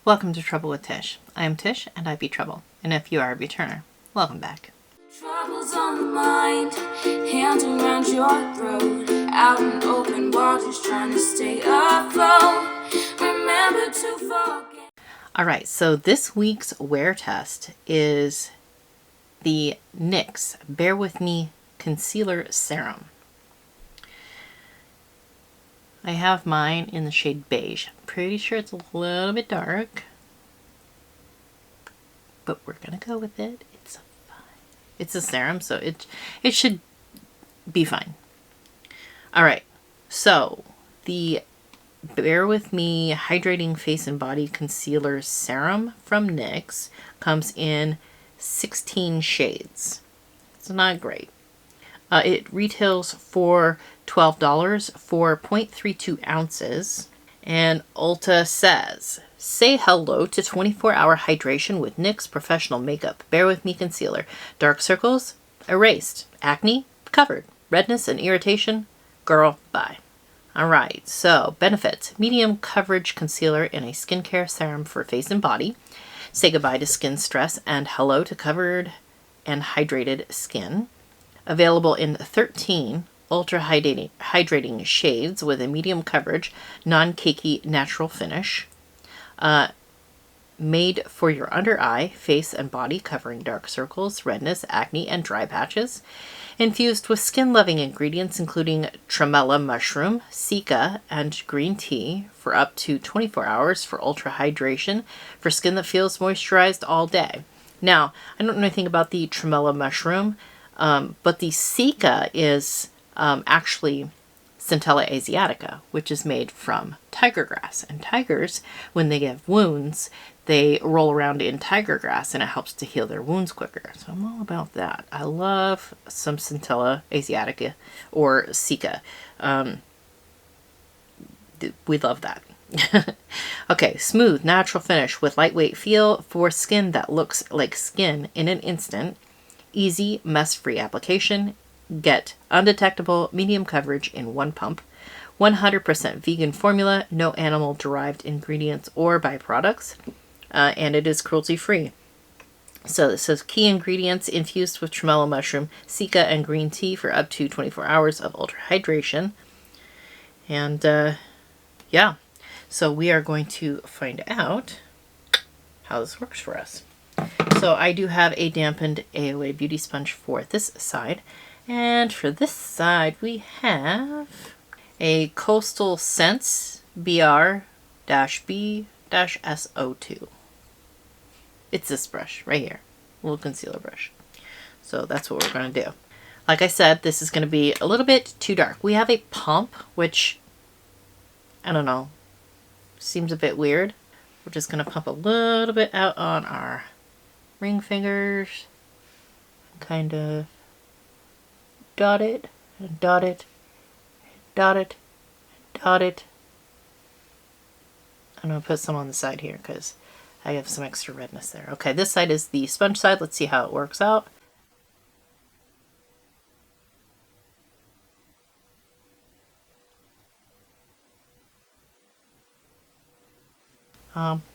Welcome to Trouble with Tish. I am Tish and I be Trouble. And if you are a returner, welcome back. Troubles on the mind, hand around your throat, out in open waters trying to stay afloat. Remember to forget. Alright, so this week's wear test is the NYX Bear With Me Concealer Serum. I have mine in the shade beige. I'm pretty sure it's a little bit dark, but we're gonna go with it. It's fine. It's a serum, so it should be fine. All right, so the Bear With Me Hydrating Face and Body Concealer Serum from NYX comes in 16 shades. It's not great. It retails for $12 for 0.32 ounces. And Ulta says, say hello to 24-hour hydration with NYX Professional Makeup Bear With Me Concealer. Dark circles, erased. Acne, covered. Redness and irritation, girl, bye. Alright, so benefits. Medium coverage concealer in a skincare serum for face and body. Say goodbye to skin stress and hello to covered and hydrated skin. Available in 13 ultra hydrating shades with a medium coverage, non-cakey natural finish. Made for your under eye, face, and body, covering dark circles, redness, acne, and dry patches. Infused with skin-loving ingredients including tremella mushroom, cica, and green tea for up to 24 hours for ultra hydration for skin that feels moisturized all day. Now, I don't know anything about the tremella mushroom, but the cica is actually Centella asiatica, which is made from tiger grass. And tigers, when they get wounds, they roll around in tiger grass and it helps to heal their wounds quicker. So I'm all about that. I love some Centella asiatica or cica. We love that. Okay, smooth, natural finish with lightweight feel for skin that looks like skin in an instant. Easy, mess-free application. Get undetectable medium coverage in one pump. 100% vegan formula, no animal-derived ingredients or byproducts, and it is cruelty-free. So it says key ingredients infused with tremella mushroom, cica, and green tea for up to 24 hours of ultra hydration. And yeah, so we are going to find out how this works for us. So I do have a dampened AOA beauty sponge for this side. And for this side, we have a Coastal Scents BR-B-SO2. It's this brush right here, little concealer brush. So that's what we're going to do. Like I said, this is going to be a little bit too dark. We have a pump, which, I don't know, seems a bit weird. We're just going to pump a little bit out on our ring fingers, kind of dot it, dot it, dot it, dot it. I'm going to put some on the side here because I have some extra redness there. Okay, this side is the sponge side. Let's see how it works out.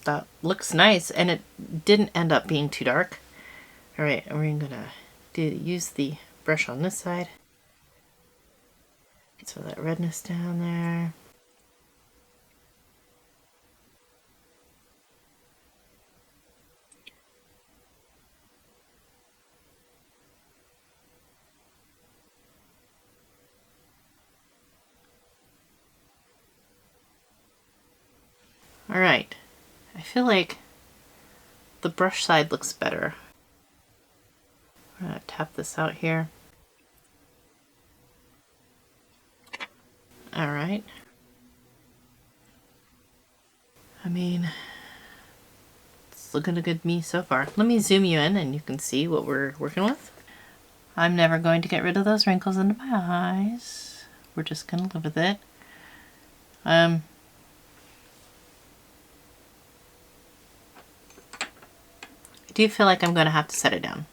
That looks nice, and it didn't end up being too dark. All right, we're gonna use the brush on this side. Get some of that redness down there. All right, I feel like the brush side looks better. I'm gonna tap this out here. All right. I mean, it's looking good to me so far. Let me zoom you in and you can see what we're working with. I'm never going to get rid of those wrinkles under my eyes. We're just gonna live with it. I do feel like I'm gonna have to set it down.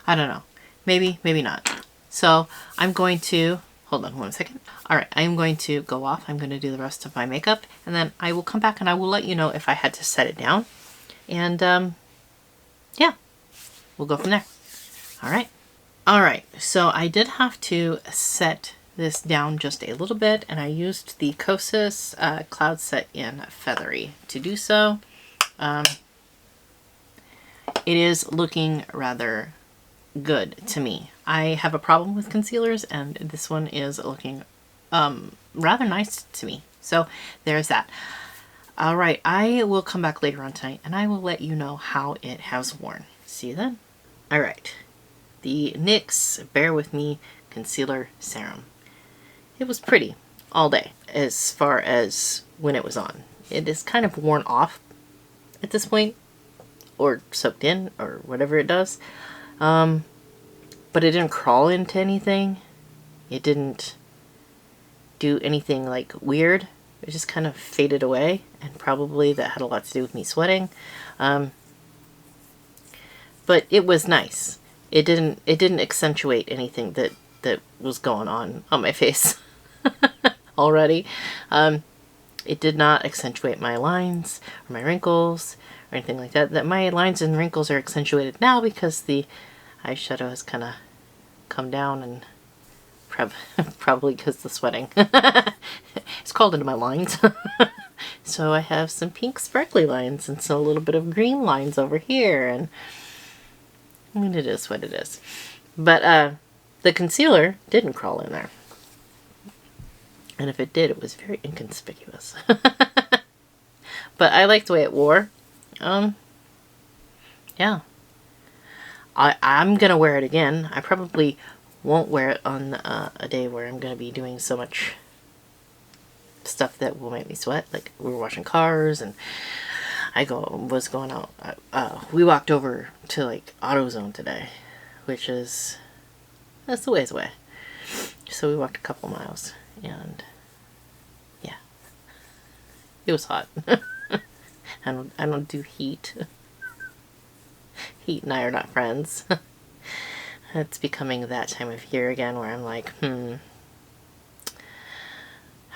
I don't know. Maybe, maybe not. So I'm going to, hold on one second. All right, I'm going to go off. I'm going to do the rest of my makeup, and then I will come back and I will let you know if I had to set it down. And yeah, we'll go from there. All right. All right, so I did have to set this down just a little bit, and I used the Kosas Cloud Set in Feathery to do so. It is looking rather good to me. I have a problem with concealers, and this one is looking rather nice to me. So there's that. All right, I will come back later on tonight, and I will let you know how it has worn. See you then. All right, the NYX Bear With Me Concealer Serum. It was pretty all day as far as when it was on. It is kind of worn off at this point, or soaked in, or whatever it does. But it didn't crawl into anything. It didn't do anything like weird. It just kind of faded away, and probably that had a lot to do with me sweating. But it was nice. It didn't accentuate anything that was going on my face already. It did not accentuate my lines or my wrinkles or anything like that. That my lines and wrinkles are accentuated now because the eyeshadow has kind of come down, and probably because of the sweating. It's crawled into my lines. So I have some pink sparkly lines and so a little bit of green lines over here, and I mean, it is what it is. But the concealer didn't crawl in there. And if it did, it was very inconspicuous. But I liked the way it wore. Yeah. I'm going to wear it again. I probably won't wear it on a day where I'm going to be doing so much stuff that will make me sweat. Like, we were washing cars, and was going out. We walked over to, like, AutoZone today, which is, that's a ways away. So we walked a couple miles, and yeah, it was hot. I don't do heat. Heat and I are not friends. It's becoming that time of year again where I'm like, how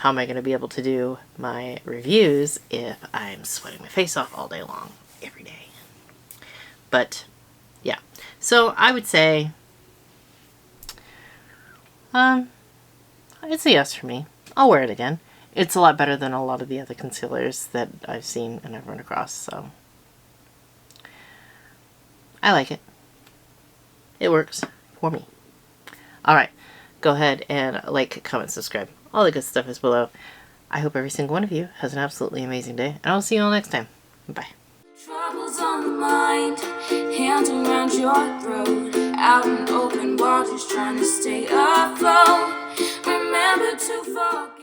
am I going to be able to do my reviews if I'm sweating my face off all day long, every day? But yeah, so I would say it's a yes for me. I'll wear it again. It's a lot better than a lot of the other concealers that I've seen and I've run across, so I like it. It works for me. Alright, go ahead and like, comment, subscribe. All the good stuff is below. I hope every single one of you has an absolutely amazing day, and I'll see you all next time. Bye. Troubles on the mind, hands around your throat, out in open waters trying to stay afloat. Remember to forget.